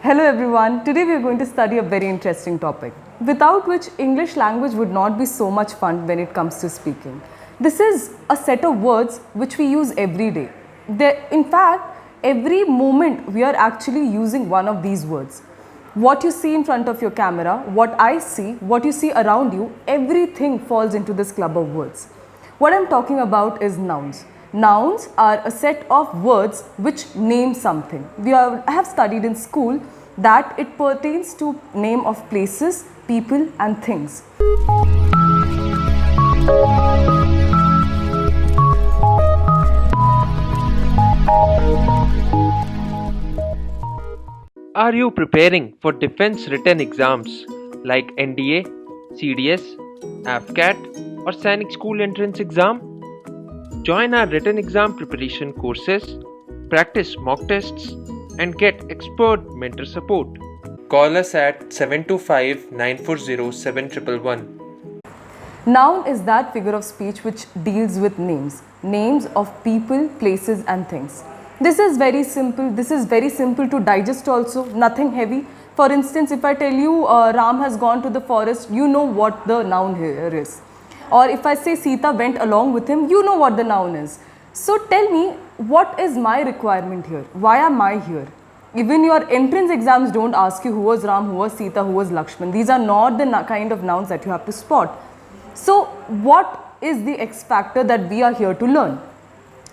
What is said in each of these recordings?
Hello everyone, today we are going to study a very interesting topic, without which English language would not be so much fun when it comes to speaking. This is a set of words which we use every day. In fact, every moment we are actually using one of these words. What you see in front of your camera, what I see, what you see around you, everything falls into this club of words. What I am talking about is nouns. Nouns are a set of words which name something. I have studied in school that it pertains to name of places, people and things. Are you preparing for defense written exams like NDA, CDS, AFCAT or Sainik School Entrance Exam? Join our written exam preparation courses, practice mock tests, and get expert mentor support. Call us at 725 940 7111. Noun is that figure of speech which deals with names of people, places and things. This is very simple to digest also, nothing heavy. For instance, if I tell you Ram has gone to the forest, you know what the noun here is. Or if I say Sita went along with him, you know what the noun is. So tell me, what is my requirement here? Why am I here? Even your entrance exams don't ask you who was Ram, who was Sita, who was Lakshman. These are not the kind of nouns that you have to spot. So what is the X factor that we are here to learn?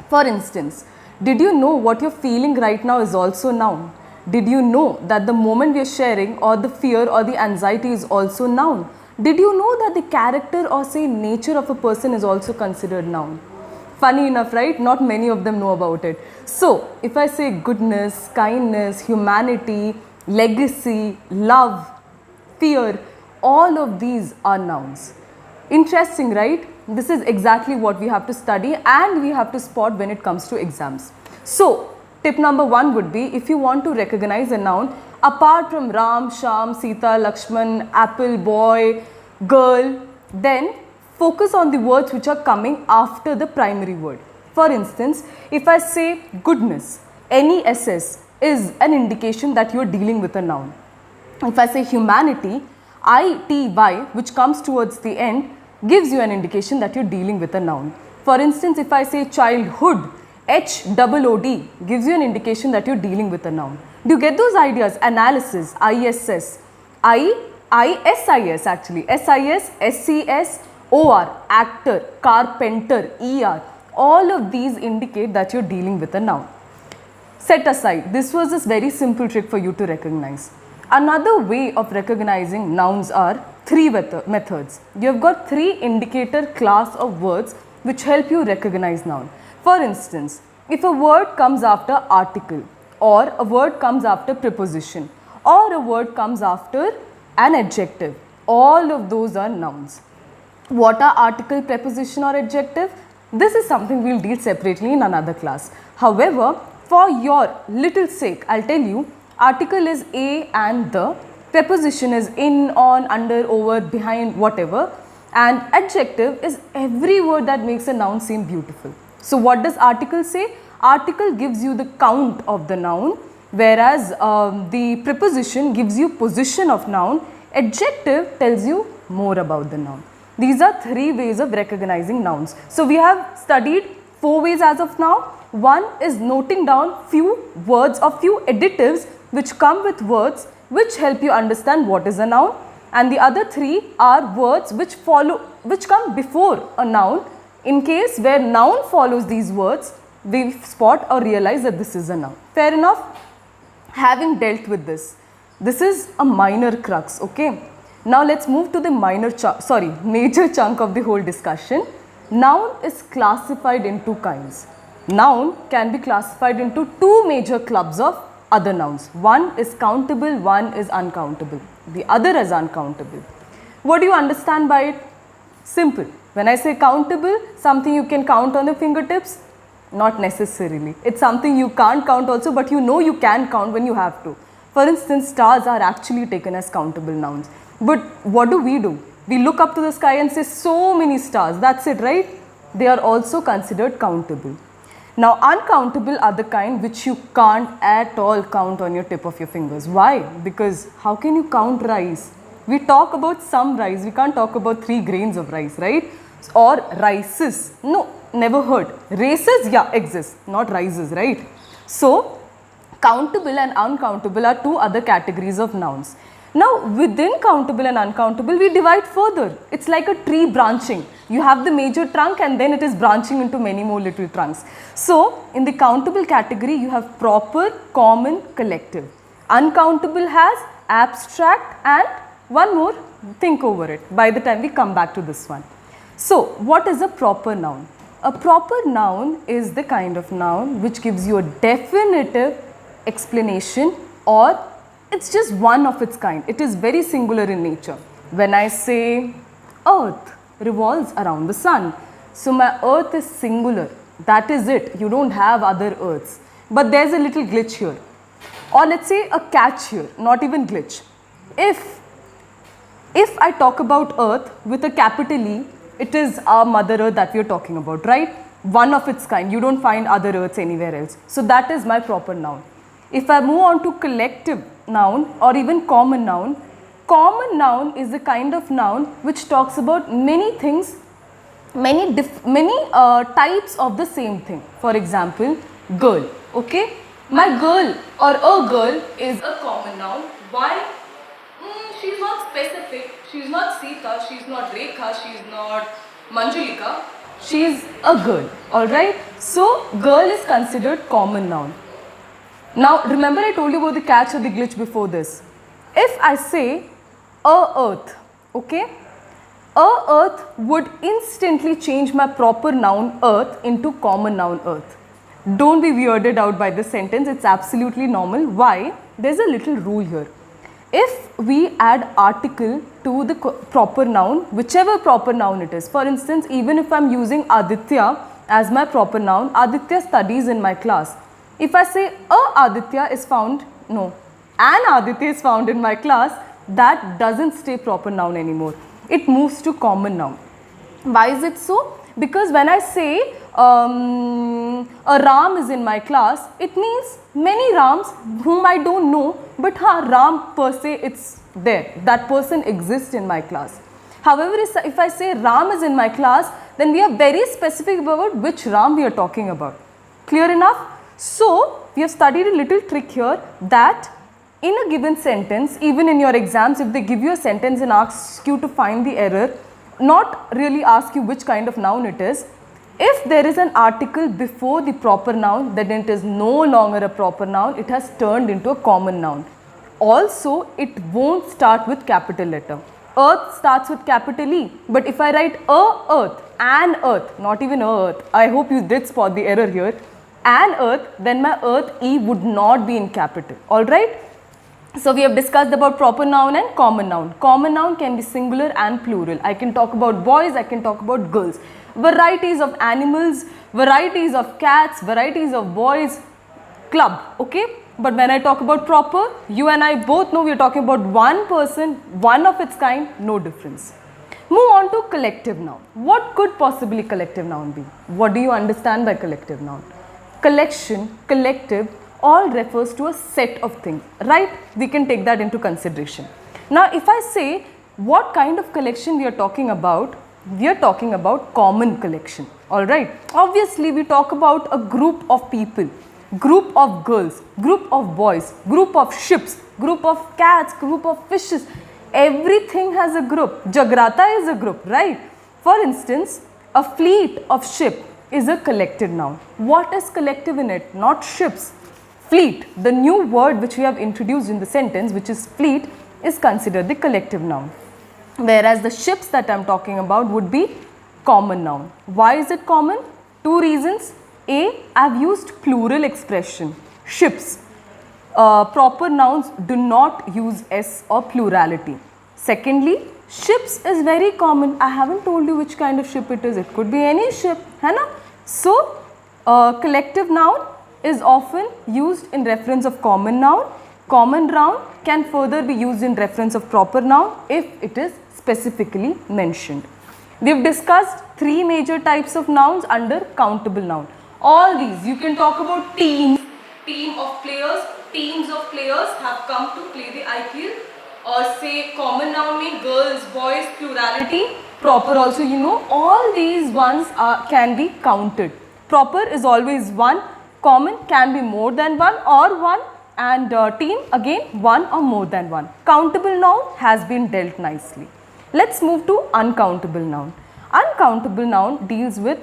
For instance, did you know what you're feeling right now is also noun? Did you know that the moment we are sharing or the fear or the anxiety is also noun? Did you know that the character or say nature of a person is also considered noun? Funny enough, right? Not many of them know about it. So, if I say goodness, kindness, humanity, legacy, love, fear, all of these are nouns. Interesting, right? This is exactly what we have to study and we have to spot when it comes to exams. So, tip number 1 would be, if you want to recognize a noun, apart from Ram, Sham, Sita, Lakshman, apple, boy, girl, then focus on the words which are coming after the primary word. For instance, if I say goodness, any SS is an indication that you are dealing with a noun. If I say humanity, ITY, which comes towards the end, gives you an indication that you are dealing with a noun. For instance, if I say childhood, HOOD gives you an indication that you are dealing with a noun. Do you get those ideas? Analysis, ISS, ISIS actually, SIS, SCS, OR, actor, carpenter, ER, all of these indicate that you are dealing with a noun. Set aside, this was a very simple trick for you to recognize. Another way of recognizing nouns are 3 methods. You have got 3 indicator class of words which help you recognize noun. For instance, if a word comes after article, or a word comes after preposition, or a word comes after an adjective, all of those are nouns. What are article, preposition or adjective? This is something we will deal separately in another class. However, for your little sake, I will tell you, article is a and the, preposition is in, on, under, over, behind, whatever, and adjective is every word that makes a noun seem beautiful. So what does article say? Article gives you the count of the noun, whereas the preposition gives you position of noun, adjective tells you more about the noun. These are 3 ways of recognizing nouns. So we have studied 4 ways as of now. One is noting down few words or few additives which come with words which help you understand what is a noun, and the other 3 are words which come before a noun. In case where noun follows these words, we spot or realize that this is a noun. Fair enough? Having dealt with this, this is a minor crux, okay? Now let's move to the major chunk of the whole discussion. Noun is classified in 2 kinds. Noun can be classified into 2 major clubs of other nouns. One is countable, one is uncountable. The other is uncountable. What do you understand by it? Simple. When I say countable, something you can count on the fingertips? Not necessarily. It's something you can't count also, but you know you can count when you have to. For instance, stars are actually taken as countable nouns. But what do? We look up to the sky and say so many stars. That's it, right? They are also considered countable. Now, uncountable are the kind which you can't at all count on your tip of your fingers. Why? Because how can you count rice? We talk about some rice, we can't talk about 3 grains of rice, right? Or rices. No, never heard. Races, yeah, exist, not rices, right? So, countable and uncountable are 2 other categories of nouns. Now, within countable and uncountable, we divide further. It's like a tree branching. You have the major trunk and then it is branching into many more little trunks. So, in the countable category, you have proper, common, collective. Uncountable has abstract and one more, think over it by the time we come back to this one. So, what is a proper noun? A proper noun is the kind of noun which gives you a definitive explanation, or it's just one of its kind. It is very singular in nature. When I say earth revolves around the sun, so my earth is singular. That is it. You don't have other earths. But there's a little glitch here. Or let's say a catch here, not even glitch. If I talk about earth with a capital E, it is our mother earth that we are talking about, right? One of its kind. You don't find other earths anywhere else. So that is my proper noun. If I move on to collective noun or even common noun is the kind of noun which talks about many things, many types of the same thing. For example, girl, okay? My girl or a girl is a common noun. Why? She's not specific. She's not Sita, she's not Rekha, she's not Manjulika. She's a girl, alright? So, girl is considered common noun. Now, remember I told you about the catch or the glitch before this. If I say a earth, okay? A earth would instantly change my proper noun earth into common noun earth. Don't be weirded out by this sentence, it's absolutely normal. Why? There's a little rule here. If we add article to the proper noun, whichever proper noun it is, for instance, even if I'm using Aditya as my proper noun, Aditya studies in my class. If I say an Aditya is found in my class, that doesn't stay proper noun anymore. It moves to common noun. Why is it so? Because when I say a Ram is in my class, it means many Rams whom I don't know, but Ram per se, it's there. That person exists in my class. However, if I say Ram is in my class, then we are very specific about which Ram we are talking about. Clear enough? So, we have studied a little trick here that in a given sentence, even in your exams, if they give you a sentence and ask you to find the error, not really ask you which kind of noun it is, if there is an article before the proper noun, then it is no longer a proper noun, it has turned into a common noun. Also, it won't start with capital letter. Earth starts with capital E, but if I write an earth, not even a earth, I hope you did spot the error here, an earth, then my earth E would not be in capital, alright? So, we have discussed about proper noun and common noun. Common noun can be singular and plural. I can talk about boys, I can talk about girls. Varieties of animals, varieties of cats, varieties of boys, club, okay? But when I talk about proper, you and I both know we are talking about one person, one of its kind, no difference. Move on to collective noun. What could possibly collective noun be? What do you understand by collective noun? Collection, collective, all refers to a set of things, right? We can take that into consideration. Now, if I say what kind of collection we are talking about common collection, alright? Obviously, we talk about a group of people, group of girls, group of boys, group of ships, group of cats, group of fishes. Everything has a group. Jagrata is a group, right? For instance, a fleet of ship is a collective noun. What is collective in it? Not ships. Fleet, the new word which we have introduced in the sentence, which is fleet, is considered the collective noun. Whereas the ships that I am talking about would be common noun. Why is it common? Two reasons. A, I have used plural expression, ships. Proper nouns do not use S or plurality. Secondly, ships is very common. I haven't told you which kind of ship it is. It could be any ship, है ना? So, collective noun is often used in reference of common noun. Common noun can further be used in reference of proper noun if it is specifically mentioned. We have discussed three major types of nouns under countable noun. All these, you can talk about teams, teams of players have come to play the IPL. Or say common noun mean girls, boys, plurality. Proper also, all these ones can be counted. Proper is always one, common can be more than one or one, and team again one or more than one. Countable noun has been dealt nicely. Let's move to uncountable noun. Uncountable noun deals with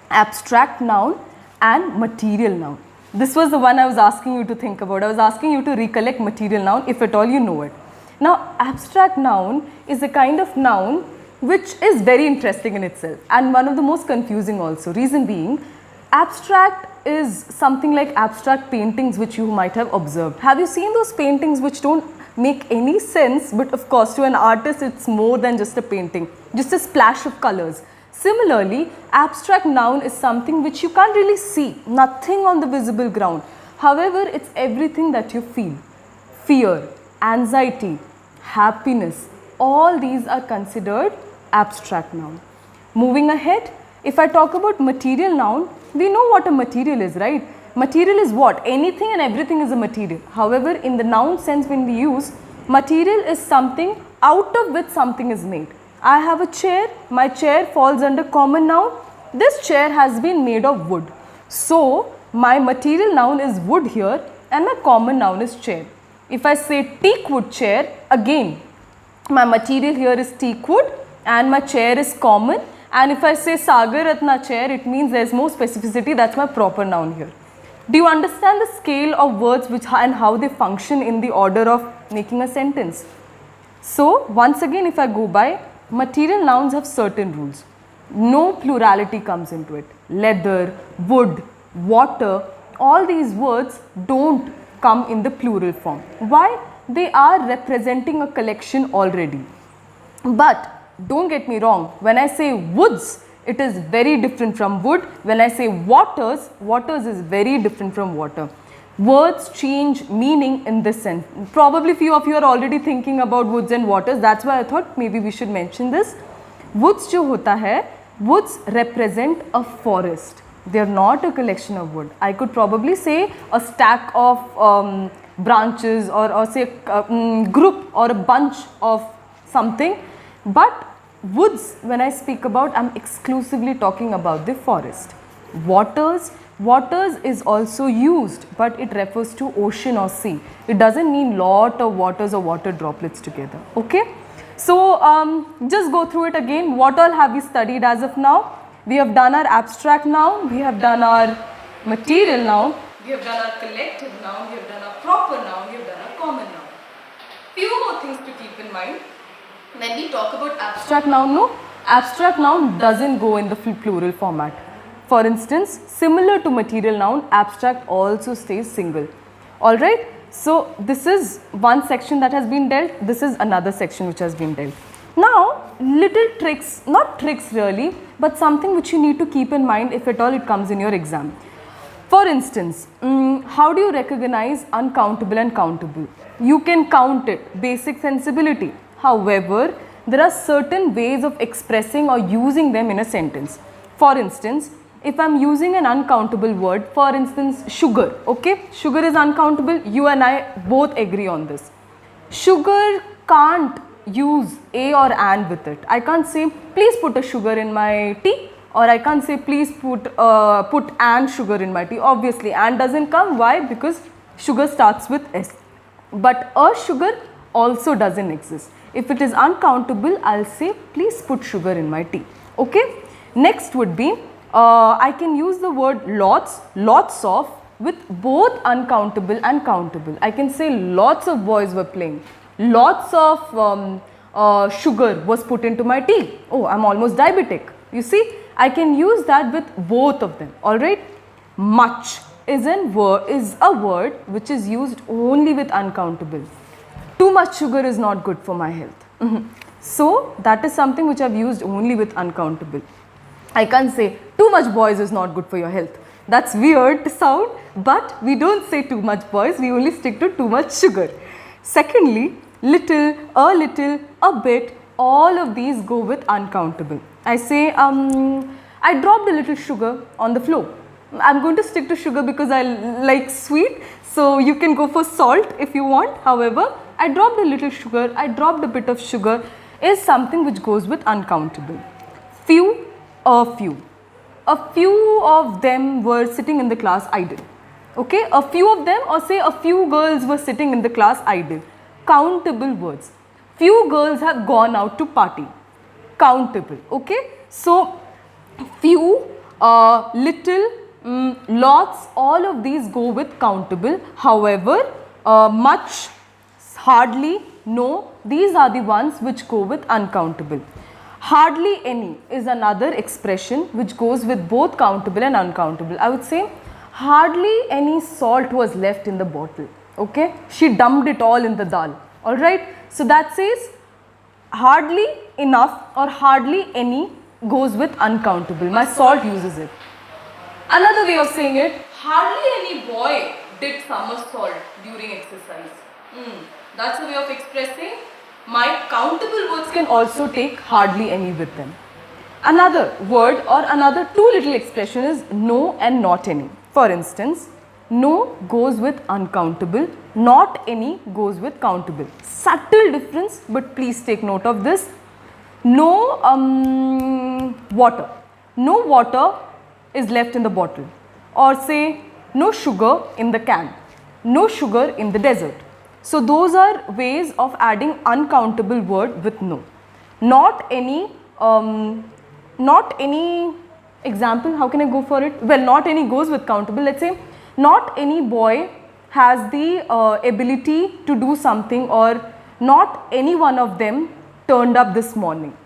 abstract noun and material noun. This was the one I was asking you to think about. I was asking you to recollect material noun if at all you know it. Now, abstract noun is a kind of noun which is very interesting in itself and one of the most confusing also. Reason being, abstract is something like abstract paintings which you might have observed. Have you seen those paintings which don't make any sense, but of course to an artist it's more than just a painting, just a splash of colors. Similarly, abstract noun is something which you can't really see, nothing on the visible ground. However, it's everything that you feel. Fear, anxiety, happiness, all these are considered abstract noun. Moving ahead, if I talk about material noun, we know what a material is, right? Material is what? Anything and everything is a material. However, in the noun sense when we use, material is something out of which something is made. I have a chair, my chair falls under common noun. This chair has been made of wood. So, my material noun is wood here and my common noun is chair. If I say teak wood chair, again my material here is teak wood and my chair is common, and if I say Sagar Ratna chair, it means there is more specificity, that's my proper noun here. Do you understand the scale of words and how they function in the order of making a sentence? So once again, if I go by, material nouns have certain rules. No plurality comes into it. Leather, wood, water, all these words don't come in the plural form. Why? They are representing a collection already. But don't get me wrong, when I say woods, it is very different from wood. When I say waters, waters is very different from water. Words change meaning in this sense. Probably few of you are already thinking about woods and waters. That's why I thought maybe we should mention this. Woods जो होता है, woods represent a forest. They are not a collection of wood. I could probably say a stack of branches or say a group or a bunch of something. But woods, when I speak about, I'm exclusively talking about the forest. Waters is also used, but it refers to ocean or sea. It doesn't mean lot of waters or water droplets together. Okay. So just go through it again. What all have we studied as of now? We have done our abstract noun, we have done our material noun, we have done our collective noun, we have done our proper noun, we have done our common noun. Few more things to keep in mind. When we talk about abstract noun, no, abstract noun doesn't go in the plural format. For instance, similar to material noun, abstract also stays single. Alright, so this is one section that has been dealt, this is another section which has been dealt. Now, little tricks, not tricks really, but something which you need to keep in mind if at all it comes in your exam. For instance, how do you recognize uncountable and countable? You can count it, basic sensibility. However, there are certain ways of expressing or using them in a sentence. For instance, if I'm using an uncountable word, for instance, sugar, okay? Sugar is uncountable, you and I both agree on this. Sugar can't use a or and with it. I can't say, please put a sugar in my tea, or I can't say, please put and sugar in my tea. Obviously, and doesn't come. Why? Because sugar starts with S. But a sugar also doesn't exist. If it is uncountable, I'll say, please put sugar in my tea. Okay. Next would be, I can use the word lots of with both uncountable and countable. I can say lots of boys were playing. Lots of sugar was put into my tea. Oh, I'm almost diabetic. You see, I can use that with both of them. Alright. Much is a word which is used only with uncountable. Too much sugar is not good for my health. So, that is something which I've used only with uncountable. I can't say too much boys is not good for your health. That's weird to sound, but we don't say too much boys, we only stick to too much sugar. Secondly, little, a bit, all of these go with uncountable. I say, I dropped a little sugar on the floor. I'm going to stick to sugar because I like sweet. So you can go for salt if you want. However, I dropped a little sugar, I dropped a bit of sugar is something which goes with uncountable. Few, a few. A few of them were sitting in the class idle. Okay, a few of them, or say a few girls were sitting in the class idle. Countable words. Few girls have gone out to party. Countable. Okay, so few, little, lots, all of these go with countable. However, much, hardly, no, these are the ones which go with uncountable. Hardly any is another expression which goes with both countable and uncountable. I would say hardly any salt was left in the bottle. Okay, she dumped it all in the dal. Alright, so that says hardly enough or hardly any goes with uncountable. My salt uses it. Another way of saying it, hardly any boy did somersault during exercise. That's a way of expressing. My countable words can also take hardly any with them. Another word or another two little expression is no and not any. For instance, no goes with uncountable, not any goes with countable. Subtle difference, but please take note of this. No water. No water is left in the bottle. Or say no sugar in the can. No sugar in the desert. So those are ways of adding uncountable word with no. Not any example, how can I go for it? Well, not any goes with countable. Let's say not any boy has the ability to do something, or not any one of them turned up this morning.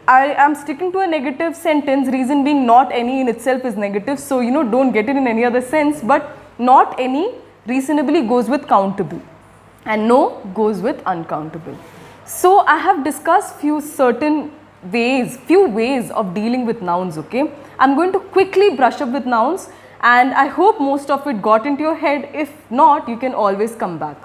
I am sticking to a negative sentence, reason being not any in itself is negative, so don't get it in any other sense, but not any reasonably goes with countable and no goes with uncountable. So I have discussed few ways of dealing with nouns. Okay, I'm going to quickly brush up with nouns, and I hope most of it got into your head. If not, you can always come back.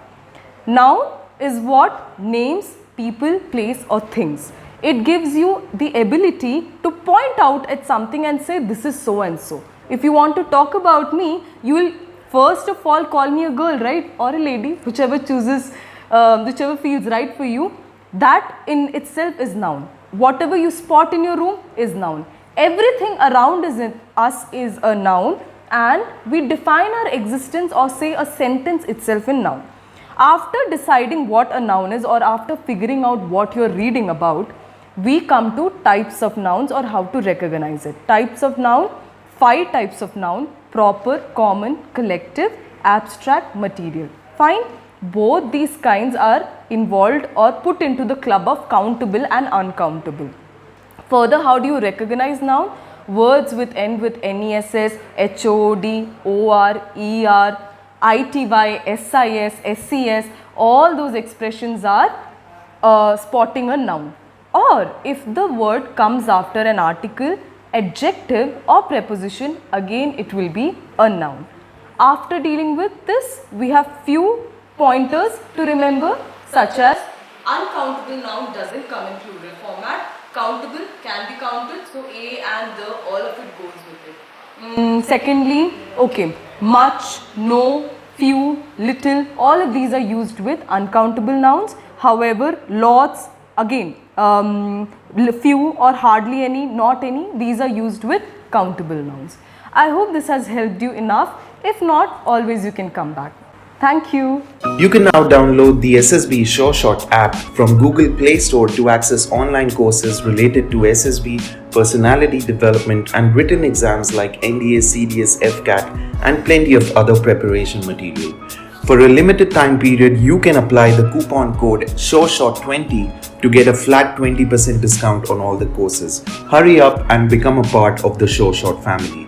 Noun is what? Names, people, place or things. It gives you the ability to point out at something and say this is so and so. If you want to talk about me, you will first of all call me a girl, right, or a lady, whichever chooses, whichever feels right for you. That in itself is noun. Whatever you spot in your room is noun. Everything around us is a noun, and we define our existence or say a sentence itself in noun. After deciding what a noun is, or after figuring out what you are reading about, we come to types of nouns or how to recognize it. Types of noun, 5 types of noun: proper, common, collective, abstract, material. Fine. Both these kinds are involved or put into the club of countable and uncountable. Further, how do you recognize noun? Words with end with NESS, HOD, OR, ER, ITY, SIS, SCS, all those expressions are spotting a noun. Or if the word comes after an article, adjective or preposition, again it will be a noun. After dealing with this, we have few pointers to remember, such as uncountable noun doesn't come in plural format. Countable can be counted, so a and the, all of it goes with it. Secondly, okay, much, no, few, little, all of these are used with uncountable nouns. However, lots, again, few or hardly any, not any, these are used with countable nouns. I hope this has helped you enough. If not, always you can come back. Thank you. You can now download the SSB SureShot app from Google Play Store to access online courses related to SSB, personality development and written exams like NDA, CDS, FCAT and plenty of other preparation material. For a limited time period, you can apply the coupon code SureShot20 to get a flat 20% discount on all the courses. Hurry up and become a part of the SureShot family.